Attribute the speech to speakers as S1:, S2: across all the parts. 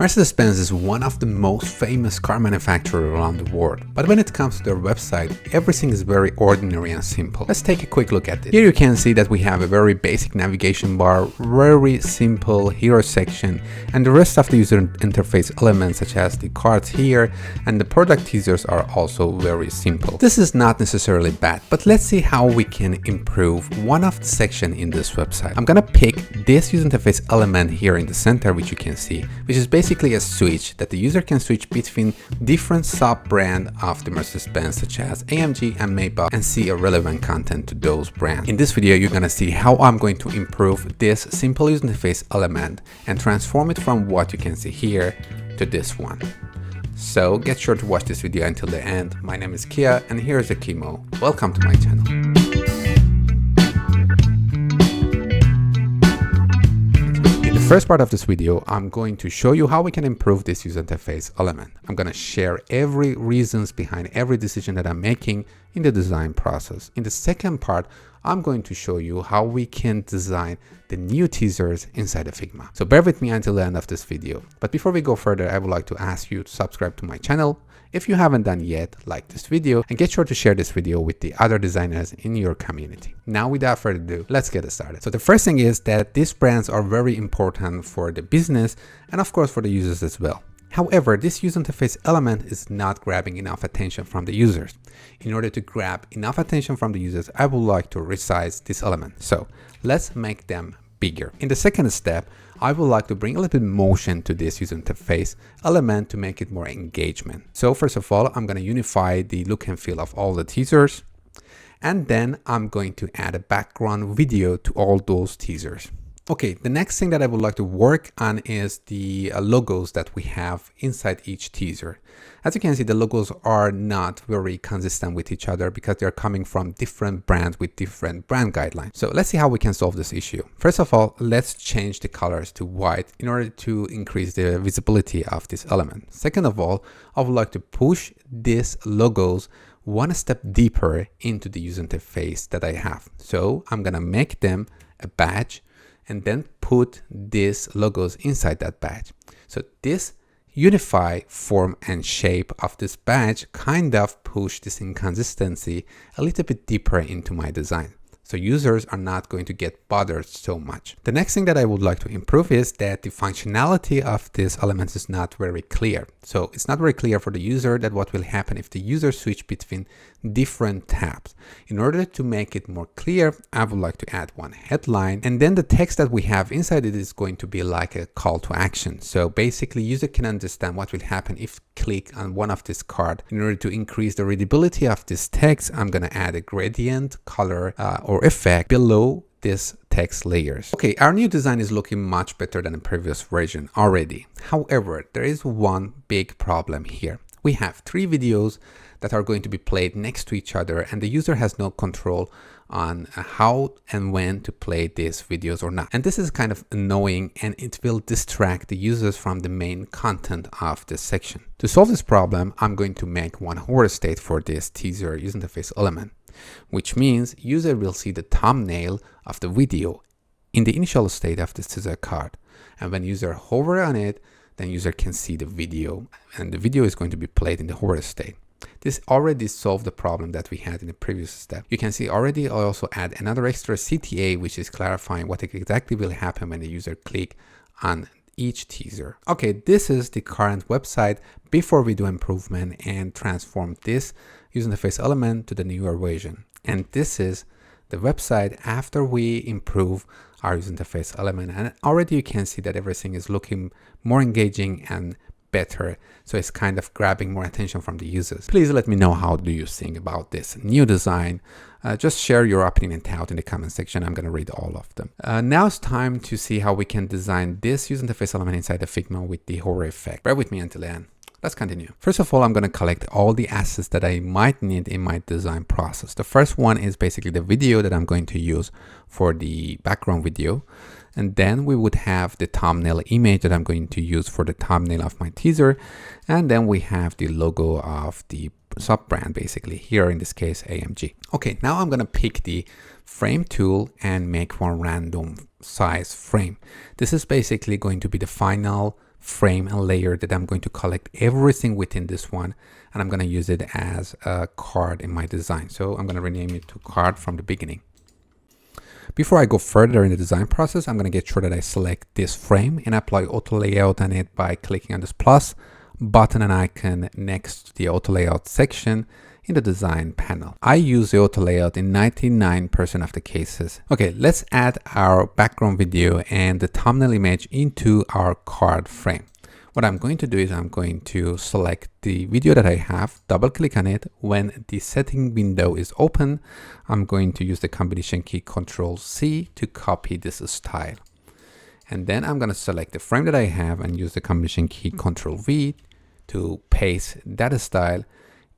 S1: Mercedes Benz is one of the most famous car manufacturers around the world, but when it comes to their website, everything is very ordinary and simple. Let's take a quick look at it. Here you can see that we have a very basic navigation bar, very simple hero section, and the rest of the user interface elements such as the cards here and the product teasers are also very simple. This is not necessarily bad, but let's see how we can improve one of the sections in this website. I'm gonna pick this user interface element here in the center, which you can see, which is basically a switch that the user can switch between different sub-brands of the Mercedes-Benz such as AMG and Maybach and see a relevant content to those brands. In this video, you're gonna see how I'm going to improve this simple user interface element and transform it from what you can see here to this one. So get sure to watch this video until the end. My name is Kia and here is Kimo. Welcome to my channel. First part of this video, I'm going to show you how we can improve this user interface element. I'm going to share every reasons behind every decision that I'm making in the design process. In the second part, I'm going to show you how we can design the new teasers inside of Figma. So bear with me until the end of this video. But before we go further, I would like to ask you to subscribe to my channel. If you haven't done yet, like this video and get sure to share this video with the other designers in your community. Now without further ado, let's get started. So the first thing is that these brands are very important for the business and of course for the users as well. However, this user interface element is not grabbing enough attention from the users. In order to grab enough attention from the users, I would like to resize this element. So let's make them bigger. In the second step, I would like to bring a little bit motion to this user interface element to make it more engagement. So first of all, I'm going to unify the look and feel of all the teasers. And then I'm going to add a background video to all those teasers. Okay, the next thing that I would like to work on is the logos that we have inside each teaser. As you can see, the logos are not very consistent with each other because they're coming from different brands with different brand guidelines. So let's see how we can solve this issue. First of all, let's change the colors to white in order to increase the visibility of this element. Second of all, I would like to push these logos one step deeper into the user interface that I have. So I'm gonna make them a badge and then put these logos inside that badge. So this unify form and shape of this badge kind of push this inconsistency a little bit deeper into my design. So users are not going to get bothered so much. The next thing that I would like to improve is that the functionality of this element is not very clear. So it's not very clear for the user that what will happen if the user switch between different tabs. In order to make it more clear, I would like to add one headline and then the text that we have inside it is going to be like a call to action. So basically user can understand what will happen if click on one of this card. In order to increase the readability of this text, I'm going to add a gradient color or effect below this text layers. Okay, our new design is looking much better than the previous version already. However, there is one big problem here. We have 3 videos that are going to be played next to each other and the user has no control on how and when to play these videos or not. And this is kind of annoying and it will distract the users from the main content of this section. To solve this problem, I'm going to make one hover state for this teaser user interface element, which means user will see the thumbnail of the video in the initial state of this teaser card. And when user hover on it, then user can see the video and the video is going to be played in the hover state. This already solved the problem that we had in the previous step. You can see already I also add another extra CTA, which is clarifying what exactly will happen when the user click on each teaser. Okay, this is the current website before we do improvement and transform this user interface element to the newer version. And this is the website after we improve our user interface element. And already you can see that everything is looking more engaging and better. So it's kind of grabbing more attention from the users. Please let me know how do you think about this new design. Just share your opinion and thought in the comment section. I'm going to read all of them. Now it's time to see how we can design this user interface element inside the Figma with the hover effect. Bear with me until the end. Let's continue. First of all, I'm going to collect all the assets that I might need in my design process. The first one is basically the video that I'm going to use for the background video. And then we would have the thumbnail image that I'm going to use for the thumbnail of my teaser. And then we have the logo of the sub-brand, basically here in this case AMG. Okay, now I'm going to pick the frame tool and make one random size frame. This is basically going to be the final frame and layer that I'm going to collect everything within this one, and I'm going to use it as a card in my design. So I'm going to rename it to card from the beginning. Before I go further in the design process, I'm going to get sure that I select this frame and apply auto layout on it by clicking on this plus button and icon next to the auto layout section in the design panel. I use the auto layout in 99% of the cases. Okay, let's add our background video and the thumbnail image into our card frame. What I'm going to do is I'm going to select the video that I have, double click on it. When the setting window is open, I'm going to use the combination key Control-C to copy this style. And then I'm going to select the frame that I have and use the combination key Control-V to paste that style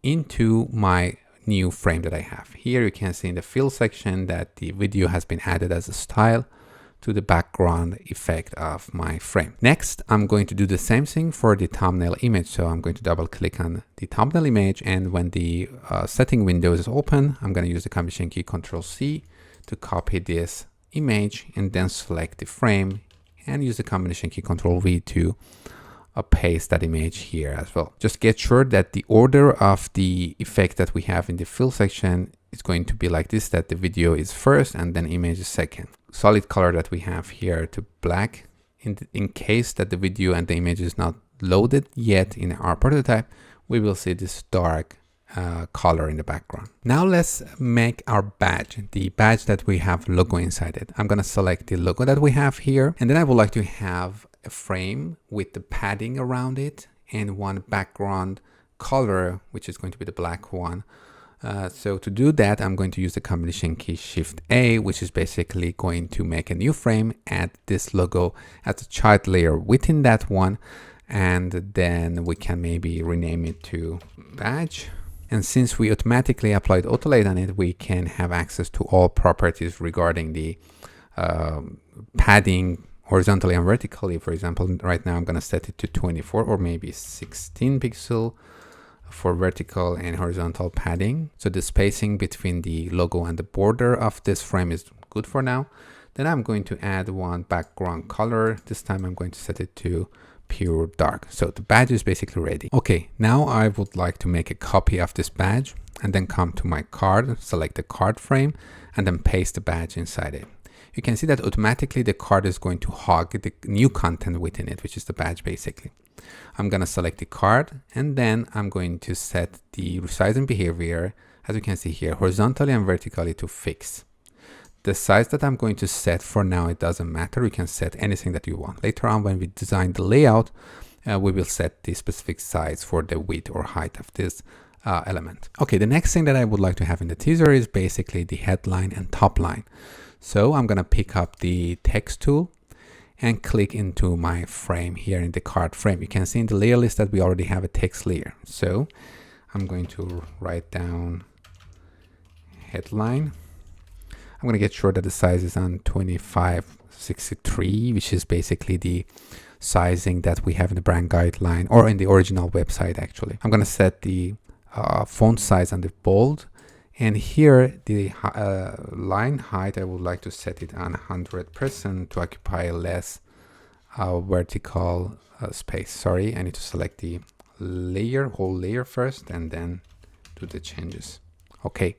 S1: into my new frame that I have. Here you can see in the fill section that the video has been added as a style to the background effect of my frame. Next, I'm going to do the same thing for the thumbnail image. So I'm going to double click on the thumbnail image, and when the setting window is open, I'm going to use the combination key Control-C to copy this image and then select the frame and use the combination key Control-V to paste that image here as well. Just get sure that the order of the effect that we have in the fill section is going to be like this, that the video is first and then image is second. Solid color that we have here to black in case that the video and the image is not loaded yet in our prototype, we will see this dark color in the background. Now let's make our badge, the badge that we have logo inside it. I'm going to select the logo that we have here, and then I would like to have a frame with the padding around it and one background color, which is going to be the black one. So to do that, I'm going to use the combination key Shift-A, which is basically going to make a new frame, add this logo as a child layer within that one, and then we can maybe rename it to badge. And since we automatically applied auto layout on it, we can have access to all properties regarding the padding horizontally and vertically. For example, right now I'm going to set it to 24 or maybe 16 pixel for vertical and horizontal padding. So the spacing between the logo and the border of this frame is good for now. Then I'm going to add one background color. This time I'm going to set it to pure dark. So the badge is basically ready. Okay, now I would like to make a copy of this badge and then come to my card, select the card frame, and then paste the badge inside it. You can see that automatically the card is going to hog the new content within it, which is the badge basically. I'm going to select the card, and then I'm going to set the resizing behavior, as you can see here, horizontally and vertically to fix. The size that I'm going to set for now, it doesn't matter. You can set anything that you want. Later on, when we design the layout, we will set the specific size for the width or height of this element. Okay, the next thing that I would like to have in the teaser is basically the headline and top line. So I'm going to pick up the text tool and click into my frame here in the card frame. You can see in the layer list that we already have a text layer. So I'm going to write down headline. I'm going to get sure that the size is on 2563, which is basically the sizing that we have in the brand guideline or in the original website actually. I'm going to set the font size on the bold. And here the line height, I would like to set it on 100% to occupy less vertical space. Sorry, I need to select the layer, whole layer first, and then do the changes. Okay.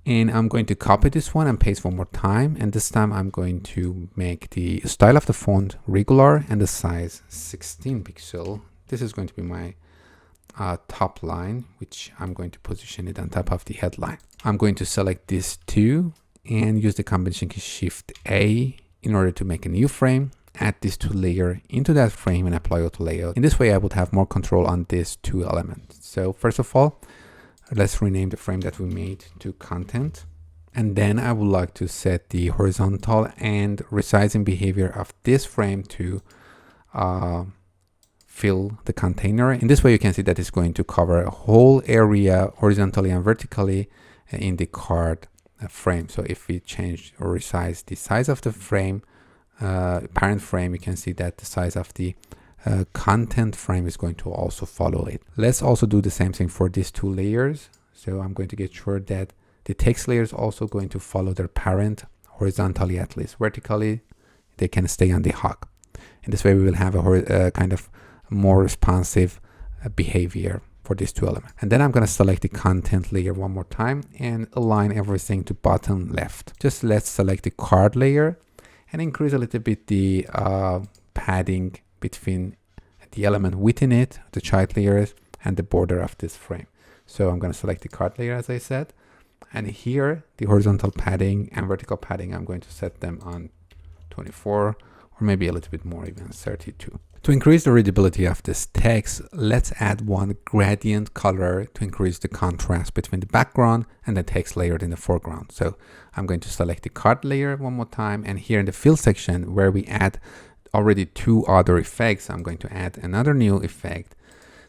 S1: And I'm going to copy this one and paste one more time. And this time I'm going to make the style of the font regular and the size 16 pixel. This is going to be my top line, which I'm going to position it on top of the headline. I'm going to select these two and use the combination key Shift-A in order to make a new frame, add these two layers into that frame and apply auto layout. In this way, I would have more control on these two elements. So first of all, let's rename the frame that we made to content. And then I would like to set the horizontal and resizing behavior of this frame to fill the container. In this way, you can see that it's going to cover a whole area horizontally and vertically in the card frame. So if we change or resize the size of the frame, parent frame, you can see that the size of the content frame is going to also follow it. Let's also do the same thing for these two layers. So I'm going to get sure that the text layer is also going to follow their parent horizontally, at least vertically they can stay on the hog. In this way, we will have a kind of more responsive behavior for these two elements. And then I'm going to select the content layer one more time and align everything to bottom left. Just let's select the card layer and increase a little bit the padding between the element within it, the child layers, and the border of this frame. So I'm going to select the card layer, as I said. And here, the horizontal padding and vertical padding, I'm going to set them on 24, or maybe a little bit more, even 32. To increase the readability of this text, let's add one gradient color to increase the contrast between the background and the text layered in the foreground. So I'm going to select the card layer one more time, and here in the fill section where we add already two other effects, I'm going to add another new effect.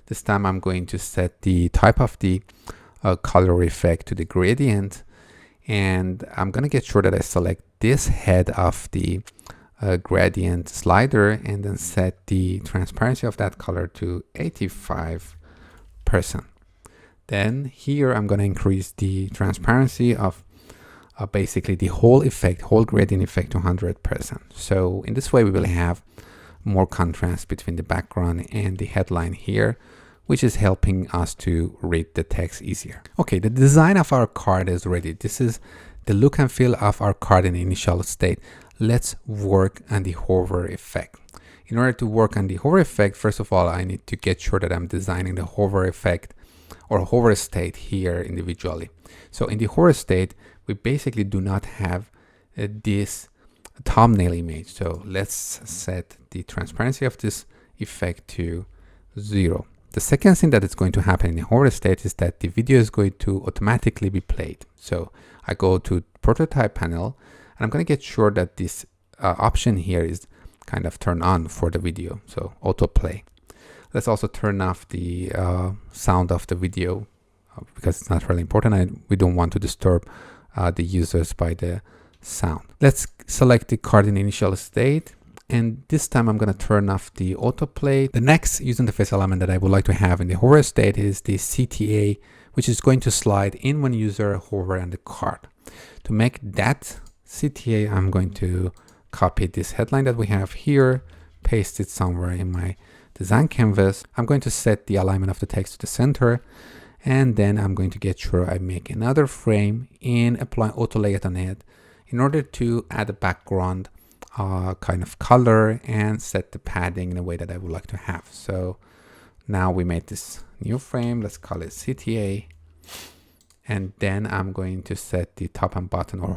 S1: This time I'm going to set the type of the color effect to the gradient, and I'm going to get sure that I select this head of the gradient slider and then set the transparency of that color to 85%. Then here I'm going to increase the transparency of basically the whole effect, whole gradient effect to 100%. So in this way we will have more contrast between the background and the headline here, which is helping us to read the text easier. Okay, the design of our card is ready. This is the look and feel of our card in the initial state. Let's work on the hover effect. In order to work on the hover effect, first of all, I need to get sure that I'm designing the hover effect or hover state here individually. So in the hover state, we basically do not have this thumbnail image. So let's set the transparency of this effect to 0. The second thing that is going to happen in the hover state is that the video is going to automatically be played. So I go to prototype panel, and I'm going to get sure that this option here is kind of turned on for the video. So autoplay. Let's also turn off the sound of the video because it's not really important. We don't want to disturb the users by the sound. Let's select the card in initial state. And this time I'm going to turn off the autoplay. The next user interface element that I would like to have in the hover state is the CTA, which is going to slide in when user hover on the card. To make that CTA, I'm going to copy this headline that we have here, paste it somewhere in my design canvas. I'm going to set the alignment of the text to the center, and then I'm going to get sure I make another frame and apply auto layout on it in order to add a background kind of color and set the padding in a way that I would like to have. So now we made this new frame. Let's call it CTA. And then I'm going to set the top and bottom or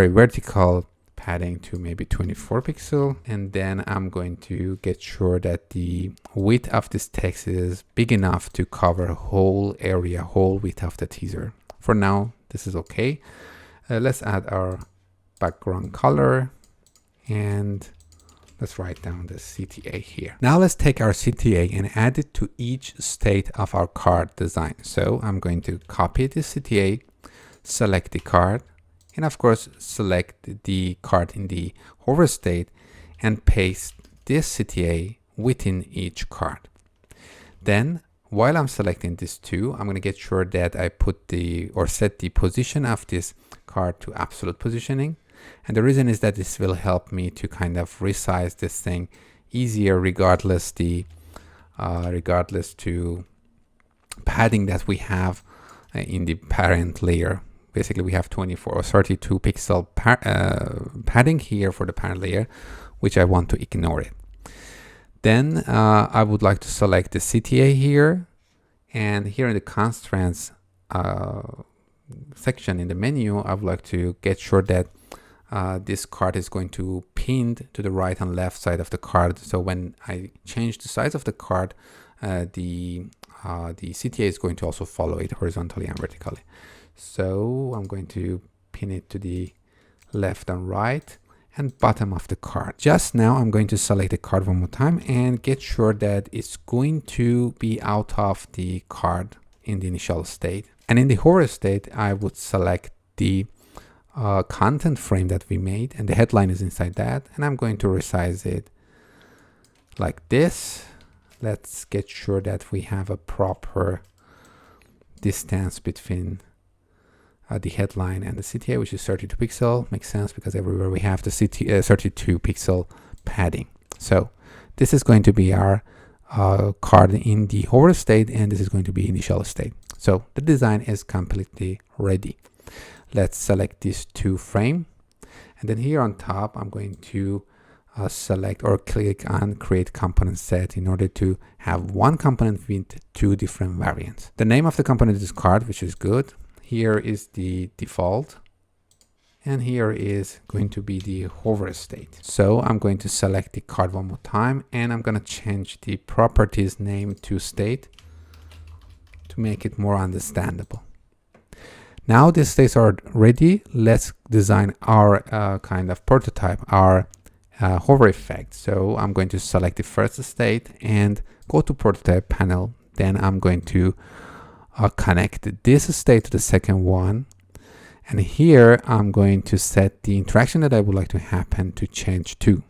S1: vertical padding to maybe 24 pixel. And then I'm going to get sure that the width of this text is big enough to cover whole area, whole width of the teaser. For now, this is okay. Let's add our background color and let's write down the CTA here. Now let's take our CTA and add it to each state of our card design. So I'm going to copy the CTA, select the card, and of course select the card in the hover state and paste this CTA within each card. Then while I'm selecting these two, I'm going to get sure that I set the position of this card to absolute positioning. And the reason is that this will help me to kind of resize this thing easier regardless to padding that we have in the parent layer. Basically we have 24 or 32 pixel padding here for the parent layer, which I want to ignore it. Then I would like to select the CTA here, and here in the constraints section in the menu, I would like to get sure that this card is going to pinned to the right and left side of the card. So when I change the size of the card, the CTA is going to also follow it horizontally and vertically. So I'm going to pin it to the left and right and bottom of the card. Just now I'm going to select the card one more time and get sure that it's going to be out of the card in the initial state. And in the hover state, I would select the content frame that we made, and the headline is inside that, and I'm going to resize it like this. Let's get sure that we have a proper distance between the headline and the CTA, which is 32 pixel. Makes sense because everywhere we have the 32 pixel padding. So this is going to be our card in the hover state, and this is going to be initial state. So the design is completely ready. Let's select these two frame, and then here on top I'm going to select or click on create component set in order to have one component with two different variants. The name of the component is card, which is good. Here is the default, and here is going to be the hover state. So I'm going to select the card one more time, and I'm going to change the properties name to state to make it more understandable. Now these states are ready. Let's design our kind of prototype, our hover effect. So I'm going to select the first state and go to prototype panel. Then I'm going to connect this state to the second one. And here I'm going to set the interaction that I would like to happen to change to.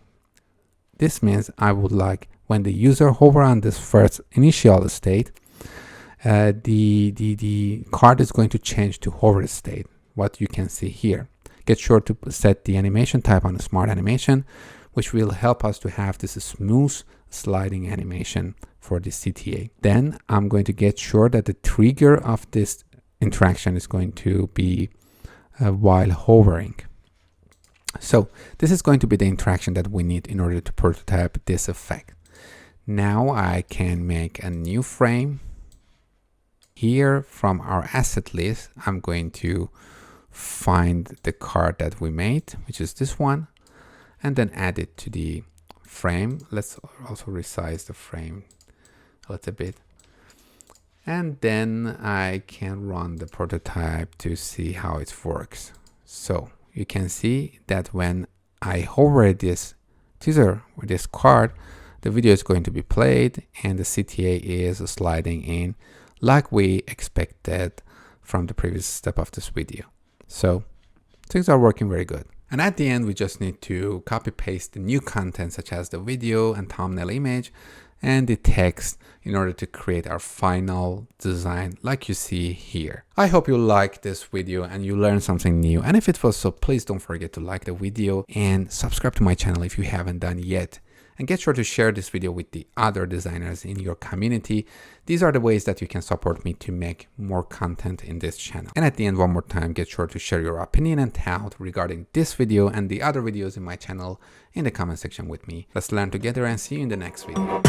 S1: This means I would like when the user hover on this first initial state, the card is going to change to hover state, what you can see here. Get sure to set the animation type on a smart animation, which will help us to have this smooth sliding animation for the CTA. Then I'm going to get sure that the trigger of this interaction is going to be while hovering. So this is going to be the interaction that we need in order to prototype this effect. Now I can make a new frame. Here from our asset list, I'm going to find the card that we made, which is this one, and then add it to the frame. Let's also resize the frame a little bit. And then I can run the prototype to see how it works. So you can see that when I hover this teaser or this card, the video is going to be played and the CTA is sliding in like we expected from the previous step of this video. So things are working very good. And at the end, we just need to copy paste the new content such as the video and thumbnail image and the text in order to create our final design like you see here. I hope you liked this video and you learned something new. And if it was so, please don't forget to like the video and subscribe to my channel if you haven't done yet. And get sure to share this video with the other designers in your community. These are the ways that you can support me to make more content in this channel. And at the end, one more time, get sure to share your opinion and thought regarding this video and the other videos in my channel in the comment section with me. Let's learn together and see you in the next video.